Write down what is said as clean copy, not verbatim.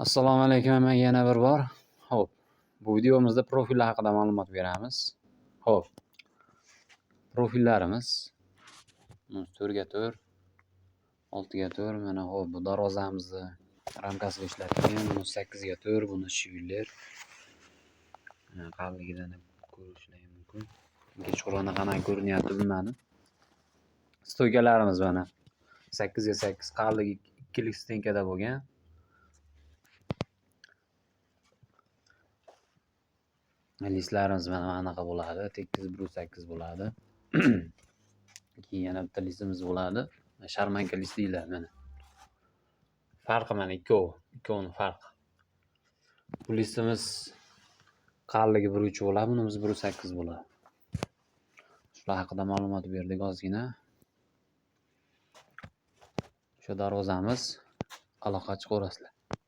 Assalomu alaykum, men yana bir bor. Xo'p, bu videomizda profillar haqida ma'lumot beramiz. Xo'p, profillarimiz 4x4, 6x4, mana xo'p, bu darvozamizni ramkasida ishlatgan, 8x4, buni shiviler. Qalligidan ko'rishingiz mumkin. Kechqurun qanaqa ko'rinyapti bilmadim. Stoykalarimiz mana 8x8 qalligi 2lik stenkada bo'lgan. Listlarimiz mana anaqa bo'ladi, tekis brus-8 bo'ladi. Keyin yana bitta listimiz bo'ladi. Sharmanka list deyiladi mana. Farqi mana ikkovining farqi. Bu listimiz qalligi 1.3 bo'ladi, bunimiz 1.8 bo'ladi. Shular haqida ma'lumot berdik ozgina. Shu darvozamiz aloqachi ko'rasizlar.